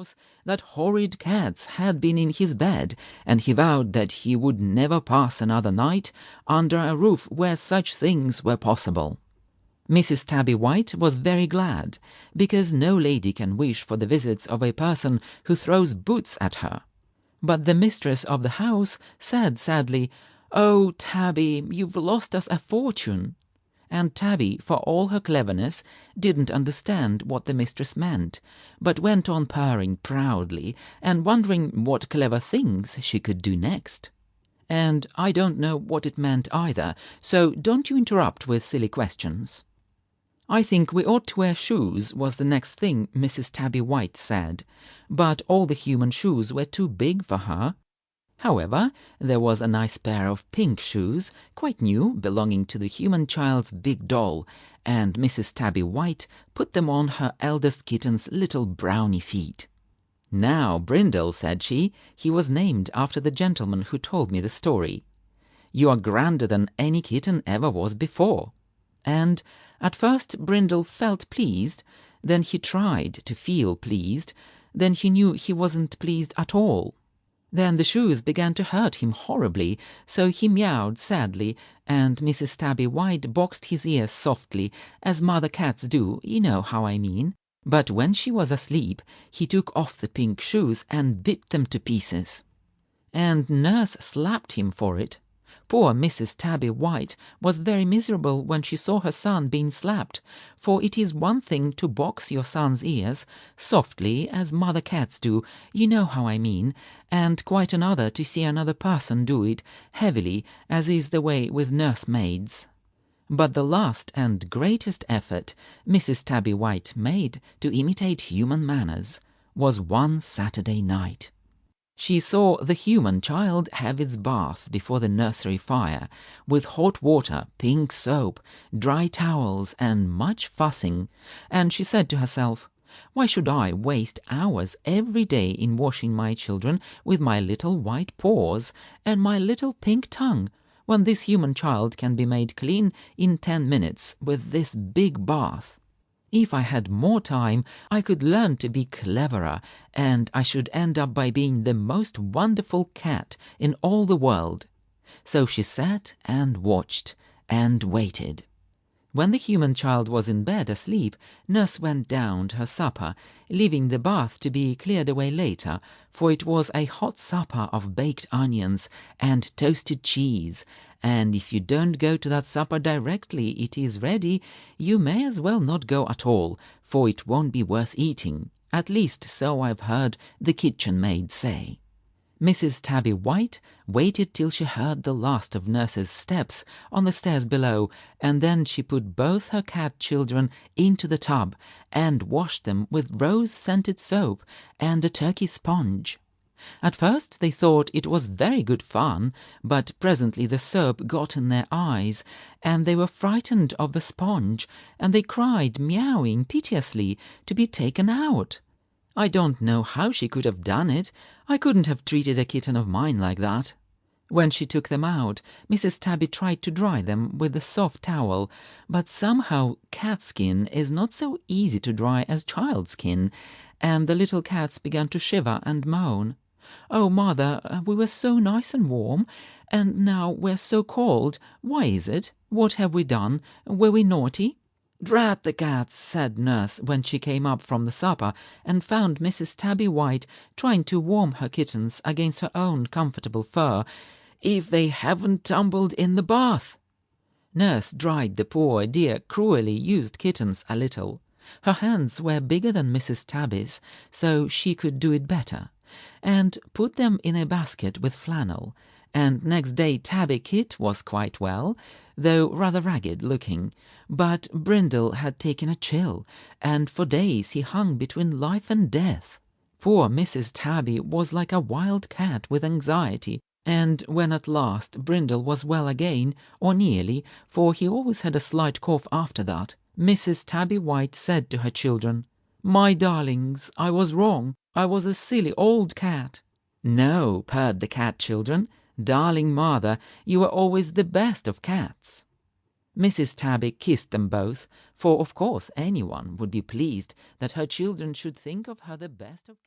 house that horrid cats had been in his bed, and he vowed that he would never pass another night under a roof where such things were possible. Mrs. Tabby White was very glad, because no lady can wish for the visits of a person who throws boots at her. But the mistress of the house said sadly, "Oh, Tabby, you've lost us a fortune." And Tabby, for all her cleverness, didn't understand what the mistress meant, but went on purring proudly and wondering what clever things she could do next. And I don't know what it meant either, so don't you interrupt with silly questions. "I think we ought to wear shoes," was the next thing Mrs. Tabby White said, but all the human shoes were too big for her. However, there was a nice pair of pink shoes, quite new, belonging to the human child's big doll, and Mrs. Tabby White put them on her eldest kitten's little brownie feet. "Now, Brindle," said she, "he was named after the gentleman who told me the story. You are grander than any kitten ever was before." And at first Brindle felt pleased, then he tried to feel pleased, then he knew he wasn't pleased at all. Then the shoes began to hurt him horribly, so he meowed sadly, and Mrs. Tabby White boxed his ears softly, as mother cats do, you know how I mean. But when she was asleep, he took off the pink shoes and bit them to pieces. And nurse slapped him for it. Poor Mrs. Tabby White was very miserable when she saw her son being slapped, for it is one thing to box your son's ears, softly, as mother cats do, you know how I mean, and quite another to see another person do it, heavily, as is the way with nursemaids. But the last and greatest effort Mrs. Tabby White made to imitate human manners was one Saturday night. She saw the human child have its bath before the nursery fire, with hot water, pink soap, dry towels, and much fussing, and she said to herself, "Why should I waste hours every day in washing my children with my little white paws and my little pink tongue, when this human child can be made clean in 10 minutes with this big bath? If I had more time, I could learn to be cleverer, and I should end up by being the most wonderful cat in all the world." So she sat and watched and waited. When the human child was in bed asleep, nurse went down to her supper, leaving the bath to be cleared away later, for it was a hot supper of baked onions and toasted cheese, and if you don't go to that supper directly it is ready, you may as well not go at all, for it won't be worth eating. At least so I've heard the kitchen maid say. Mrs. Tabby White waited till she heard the last of nurse's steps on the stairs below, and then she put both her cat children into the tub and washed them with rose-scented soap and a turkey sponge. At first they thought it was very good fun, but presently the soap got in their eyes, and they were frightened of the sponge, and they cried, meowing piteously, to be taken out. I don't know how she could have done it. I couldn't have treated a kitten of mine like that. When she took them out, Mrs. Tabby tried to dry them with a soft towel, but somehow cat skin is not so easy to dry as child skin, and the little cats began to shiver and moan. "Oh, mother, we were so nice and warm, and now we're so cold. Why is it? What have we done? Were we naughty?" "Drat the cats," said nurse when she came up from the supper and found Mrs. Tabby White trying to warm her kittens against her own comfortable fur, "if they haven't tumbled in the bath." Nurse dried the poor, dear, cruelly used kittens a little. Her hands were bigger than Mrs. Tabby's, so she could do it better, and put them in a basket with flannel, and next day Tabby Kit was quite well, though rather ragged looking, but Brindle had taken a chill, and for days he hung between life and death. Poor Mrs. Tabby was like a wild cat with anxiety, and when at last Brindle was well again, or nearly, for he always had a slight cough after that, Mrs. Tabby White said to her children, "My darlings, I was wrong. I was a silly old cat." "No," purred the cat children, "darling mother, you were always the best of cats." Mrs. Tabby kissed them both, for of course anyone would be pleased that her children should think of her the best of cats.